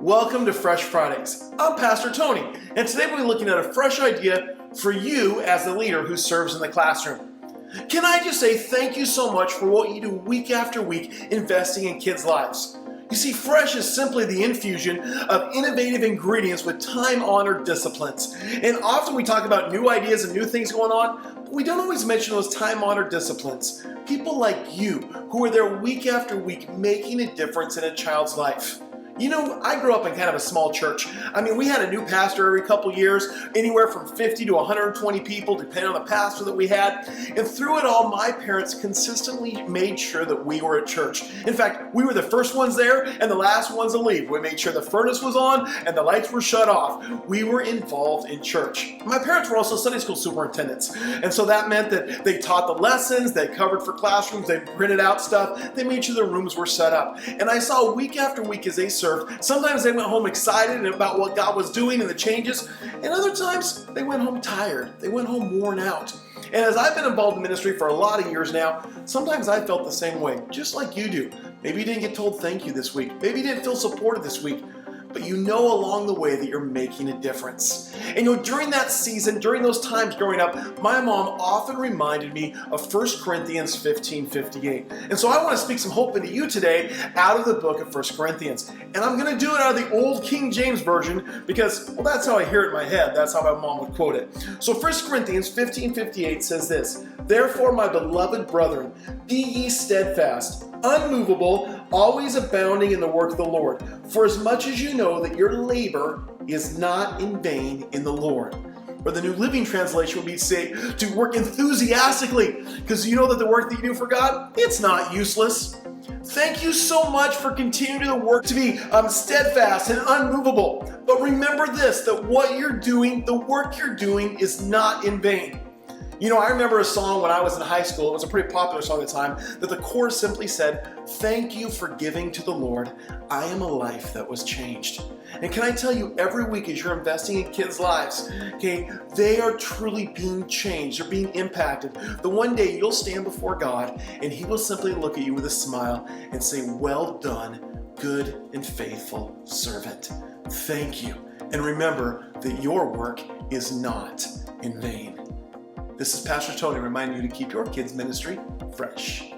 Welcome to Fresh Fridays. I'm Pastor Tony, and today we'll be looking at a fresh idea for you as the leader who serves in the classroom. Can I just say thank you so much for what you do week after week investing in kids' lives. You see, Fresh is simply the infusion of innovative ingredients with time-honored disciplines. And often we talk about new ideas and new things going on, but we don't always mention those time-honored disciplines. People like you who are there week after week making a difference in a child's life. You know, I grew up in kind of a small church. I mean, we had a new pastor every couple years, anywhere from 50 to 120 people, depending on the pastor that we had. And through it all, my parents consistently made sure that we were at church. In fact, we were the first ones there and the last ones to leave. We made sure the furnace was on and the lights were shut off. We were involved in church. My parents were also Sunday school superintendents. And so that meant that they taught the lessons, they covered for classrooms, they printed out stuff, they made sure the rooms were set up. And I saw week after week as they served. Sometimes they went home excited about what God was doing and the changes, and other times they went home tired. They went home worn out. And as I've been involved in ministry for a lot of years now, sometimes I felt the same way, just like you do. Maybe you didn't get told thank you this week. Maybe you didn't feel supported this week. But you know along the way that you're making a difference. And you know, during that season, during those times growing up, my mom often reminded me of 1 Corinthians 15:58. And so I want to speak some hope into you today out of the book of 1 Corinthians. And I'm going to do it out of the old King James Version because, well, that's how I hear it in my head. That's how my mom would quote it. So 1 Corinthians 15:58 says this, "Therefore, my beloved brethren, be ye steadfast, unmovable, always abounding in the work of the Lord. For as much as you know that your labor is not in vain in the Lord." Or the New Living Translation would be say to work enthusiastically, because you know that the work that you do for God, it's not useless. Thank you so much for continuing the work to be steadfast and unmovable. But remember this, that what you're doing, the work you're doing is not in vain. You know, I remember a song when I was in high school, it was a pretty popular song at the time, that the chorus simply said, "Thank you for giving to the Lord. I am a life that was changed." And can I tell you, every week as you're investing in kids' lives, okay, they are truly being changed, they're being impacted. The one day you'll stand before God and He will simply look at you with a smile and say, "Well done, good and faithful servant. Thank you. And remember that your work is not in vain." This is Pastor Tony reminding you to keep your kids' ministry fresh.